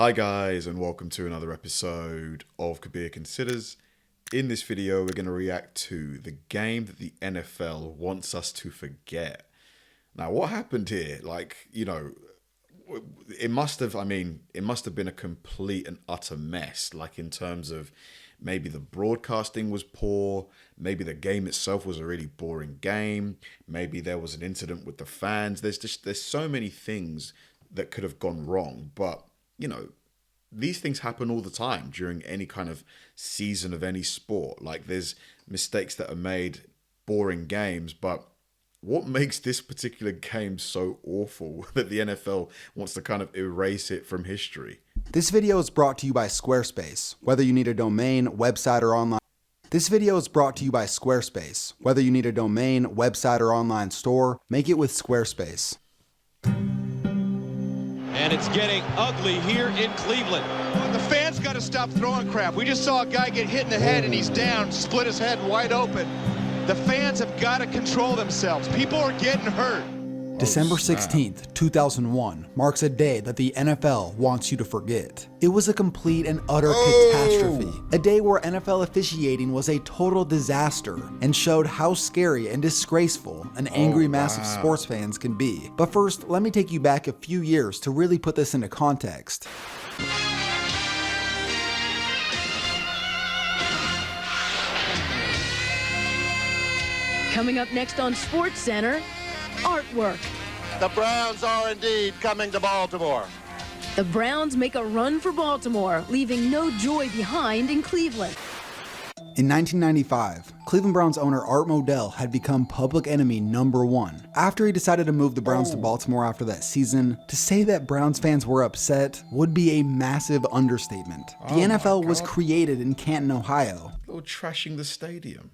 Hi guys, and welcome to another episode of Kabir Considers. In this video, we're going to react to the game that the NFL wants us to forget. Now, what happened here? It must have been a complete and utter mess, in terms of maybe the broadcasting was poor, maybe the game itself was a really boring game, maybe there was an incident with the fans. There's so many things that could have gone wrong, but these things happen all the time during any kind of season of any sport. There's mistakes that are made, boring games, but what makes this particular game so awful that the NFL wants to kind of erase it from history? This video is brought to you by Squarespace. Whether you need a domain, website, or online store, make it with Squarespace. And it's getting ugly here in Cleveland. The fans got to stop throwing crap. We just saw a guy get hit in the head and he's down, split his head wide open. The fans have got to control themselves. People are getting hurt. December 16th, 2001 marks a day that the NFL wants you to forget. It was a complete and utter catastrophe. A day where NFL officiating was a total disaster and showed how scary and disgraceful an angry mass of sports fans can be. But first, let me take you back a few years to really put this into context. Coming up next on SportsCenter, artwork. The Browns are indeed coming to Baltimore. The Browns make a run for Baltimore, leaving no joy behind in Cleveland. In 1995, Cleveland Browns owner Art Modell had become public enemy #1. After he decided to move the Browns to Baltimore after that season, to say that Browns fans were upset would be a massive understatement. The NFL was created in Canton, Ohio. They were trashing the stadium,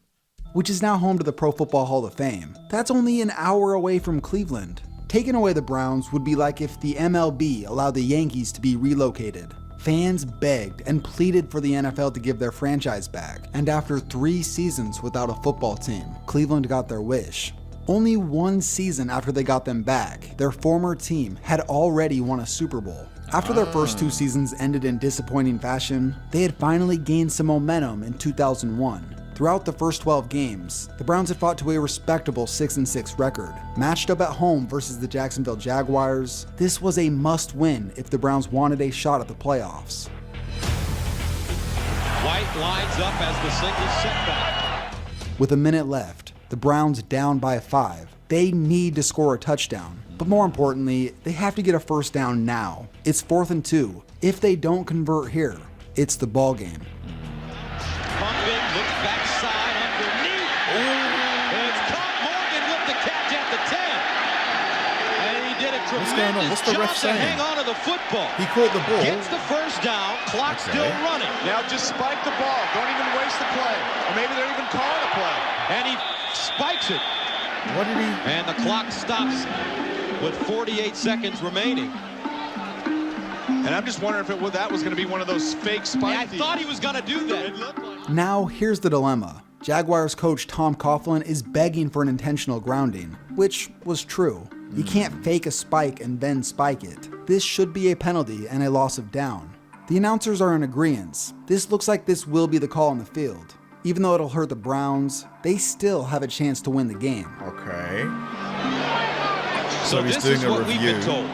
which is now home to the Pro Football Hall of Fame. That's only an hour away from Cleveland. Taking away the Browns would be like if the MLB allowed the Yankees to be relocated. Fans begged and pleaded for the NFL to give their franchise back, and after 3 seasons without a football team, Cleveland got their wish. Only 1 season after they got them back, their former team had already won a Super Bowl. After their first 2 seasons ended in disappointing fashion, they had finally gained some momentum in 2001. Throughout the first 12 games, the Browns had fought to a respectable 6-6 record. Matched up at home versus the Jacksonville Jaguars, this was a must-win if the Browns wanted a shot at the playoffs. White lines up as the single setback. With a minute left, the Browns down by 5. They need to score a touchdown, but more importantly, they have to get a first down now. It's 4th and 2. If they don't convert here, it's the ball game. Pumping, looks backside underneath. It's Kabir Morgan with the catch at the 10. And he did a tremendous job to hang on to the football. He caught the ball. Gets the first down, clock still running. Now just spike the ball. Don't even waste the play. Or maybe they're even calling a play. And he spikes it. What did he? And the clock stops with 48 seconds remaining. And I'm just wondering if that was going to be one of those fake spikes. I thought he was going to do that. It looked like. Now, here's the dilemma. Jaguars coach Tom Coughlin is begging for an intentional grounding, which was true. You can't fake a spike and then spike it. This should be a penalty and a loss of down. The announcers are in agreement. This looks like this will be the call on the field. Even though it'll hurt the Browns, they still have a chance to win the game. Okay. So he's this doing is a what review. we've been told.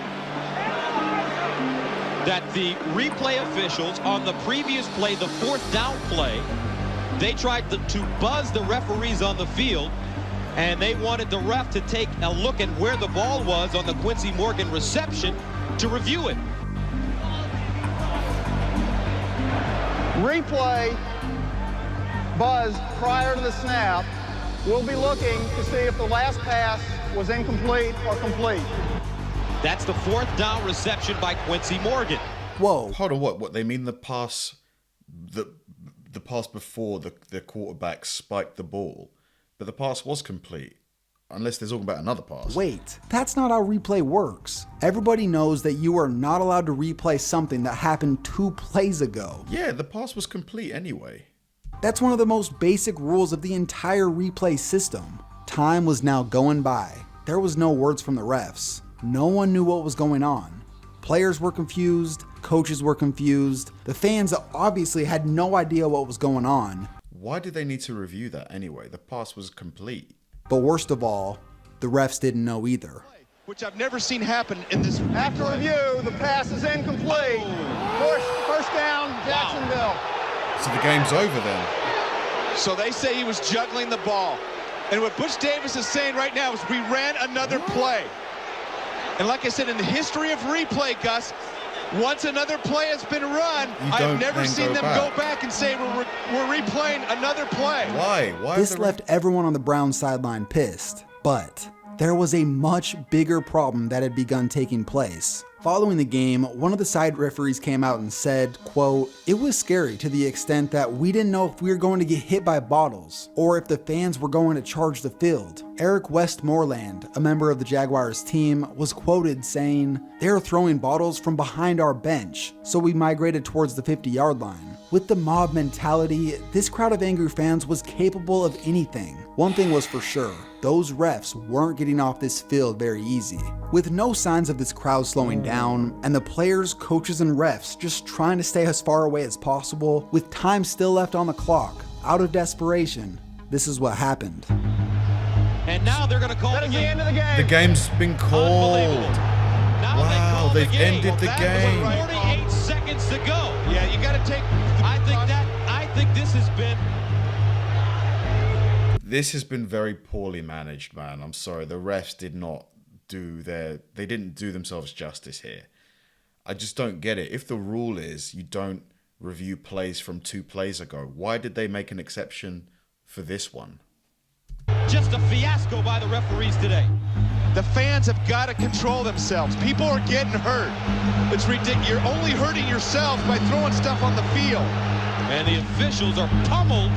That the replay officials on the previous play, the 4th down play, they tried to buzz the referees on the field, and they wanted the ref to take a look at where the ball was on the Quincy Morgan reception to review it. Replay buzz prior to the snap. We'll be looking to see if the last pass was incomplete or complete. That's the 4th down reception by Quincy Morgan. Whoa. Hold on, what they mean the pass before the quarterback spiked the ball, but the pass was complete, unless they're talking about another pass. Wait, that's not how replay works. Everybody knows that you are not allowed to replay something that happened 2 plays ago. Yeah, the pass was complete anyway. That's one of the most basic rules of the entire replay system. Time was now going by. There was no words from the refs. No one knew what was going on. Players were confused, coaches were confused, the fans obviously had no idea what was going on. Why did they need to review that anyway? The pass was complete. But worst of all, the refs didn't know either. Which I've never seen happen in this. After review, the pass is incomplete. First down, Jacksonville. So the game's over then. So they say he was juggling the ball. And what Butch Davis is saying right now is we ran another play. And like I said, in the history of replay, Gus, once another play has been run, I've never seen them go back and say we're replaying another play. Why? This left everyone on the Browns sideline pissed. But there was a much bigger problem that had begun taking place. Following the game, one of the side referees came out and said, quote, "It was scary to the extent that we didn't know if we were going to get hit by bottles or if the fans were going to charge the field." Eric Westmoreland, a member of the Jaguars team, was quoted saying, "They were throwing bottles from behind our bench, so we migrated towards the 50-yard line." With the mob mentality, this crowd of angry fans was capable of anything. One thing was for sure, those refs weren't getting off this field very easy. With no signs of this crowd slowing down, and the players, coaches, and refs just trying to stay as far away as possible, with time still left on the clock, out of desperation, this is what happened. And now they're going to call That the is the game. end of the game. The game's been called. Now Wow, they they've call the game. ended the That game. was 48 seconds to go. Yeah, you got to take. I think this has been. This has been very poorly managed, man. I'm sorry. The refs did not they didn't do themselves justice here. I just don't get it. If the rule is you don't review plays from 2 plays ago, why did they make an exception for this one? Just a fiasco by the referees today. The fans have got to control themselves. People are getting hurt. It's ridiculous. You're only hurting yourself by throwing stuff on the field. And the officials are pummeled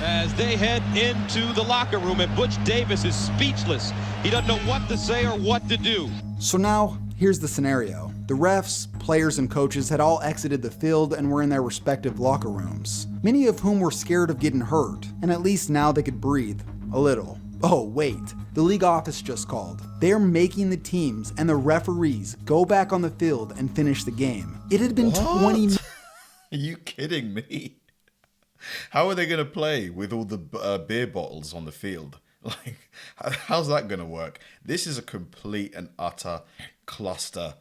as they head into the locker room, and Butch Davis is speechless. He doesn't know what to say or what to do. So now, here's the scenario. The refs, players, and coaches had all exited the field and were in their respective locker rooms, many of whom were scared of getting hurt, and at least now they could breathe a little. Oh wait, the league office just called. They're making the teams and the referees go back on the field and finish the game. It had been 20 minutes. Are you kidding me? How are they going to play with all the beer bottles on the field? Like, how's that going to work? This is a complete and utter cluster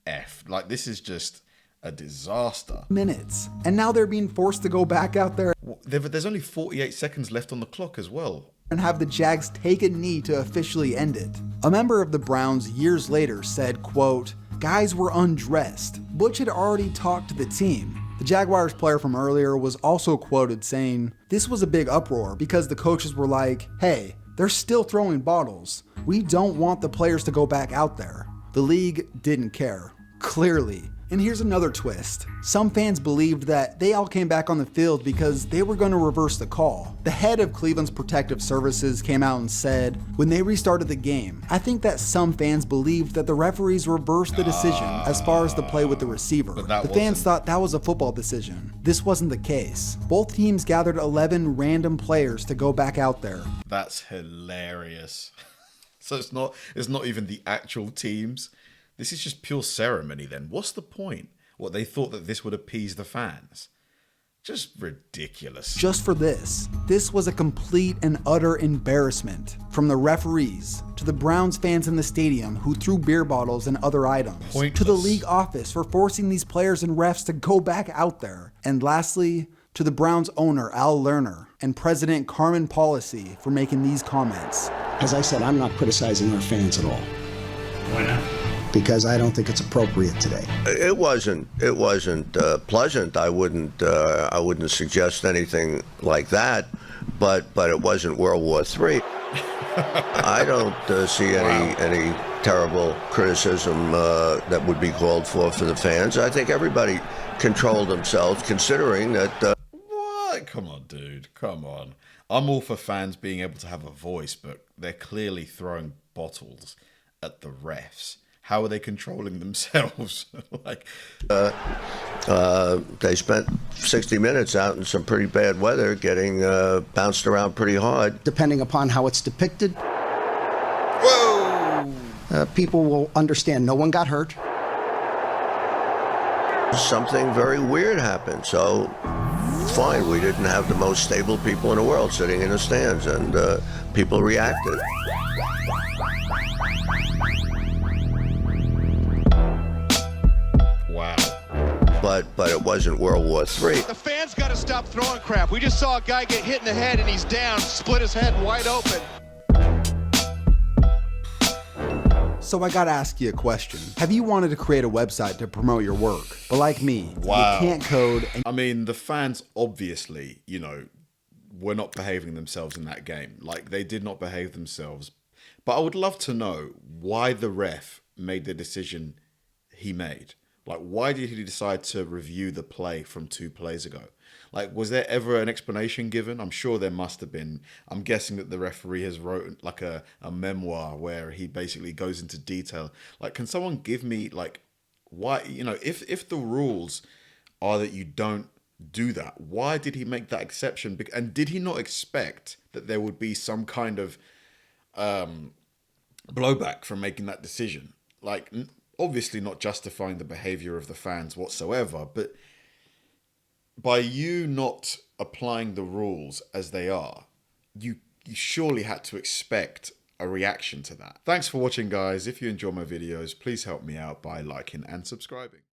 F. Like, this is just a disaster. And now they're being forced to go back out there There's only 48 seconds left on the clock as well. and have the Jags take a knee to officially end it. A member of the Browns years later said, quote, "Guys were undressed. Butch had already talked to the team." The Jaguars player from earlier was also quoted saying, "This was a big uproar because the coaches were like, hey, they're still throwing bottles. We don't want the players to go back out there." The league didn't care, clearly. And here's another twist. Some fans believed that they all came back on the field because they were going to reverse the call. The head of Cleveland's protective services came out and said, when they restarted the game, "I think that some fans believed that the referees reversed the decision as far as the play with the receiver. The fans thought that was a football decision. This wasn't the case. Both teams gathered 11 random players to go back out there." That's hilarious. So it's not even the actual teams. This is just pure ceremony then. What's the point? What, they thought that this would appease the fans? Just ridiculous. Just for this was a complete and utter embarrassment. From the referees, to the Browns fans in the stadium who threw beer bottles and other items, Pointless. to the league office for forcing these players and refs to go back out there, and lastly, to the Browns owner Al Lerner and President Carmen Policy for making these comments. As I said, I'm not criticizing our fans at all. Why not? Because I don't think it's appropriate today. It wasn't pleasant. I wouldn't suggest anything like that, but it wasn't World War III. I don't see any terrible criticism that would be called for the fans. I think everybody controlled themselves, considering that. What? Come on, dude. Come on. I'm all for fans being able to have a voice, but they're clearly throwing bottles at the refs. How are they controlling themselves? They spent 60 minutes out in some pretty bad weather, getting bounced around pretty hard. Depending upon how it's depicted, Whoa! people will understand no one got hurt. something very weird happened. So, fine, we didn't have the most stable people in the world sitting in the stands, and people reacted. Wow. But it wasn't World War III. The fans got to stop throwing crap. We just saw a guy get hit in the head and he's down, split his head wide open. So I gotta ask you a question. Have you wanted to create a website to promote your work, but like me, Wow. you can't code and I mean, the fans obviously, were not behaving themselves in that game. Like, they did not behave themselves. But I would love to know why the ref made the decision he made. Like, why did he decide to review the play from 2 plays ago? Like, was there ever an explanation given? I'm sure there must have been. I'm guessing that the referee has wrote like a memoir where he basically goes into detail. Like, can someone give me, like, why, if the rules are that you don't do that, why did he make that exception? And did he not expect that there would be some kind of blowback from making that decision? Like, obviously not justifying the behavior of the fans whatsoever, but by you not applying the rules as they are, you surely had to expect a reaction to that. Thanks for watching, guys. If you enjoy my videos, please help me out by liking and subscribing.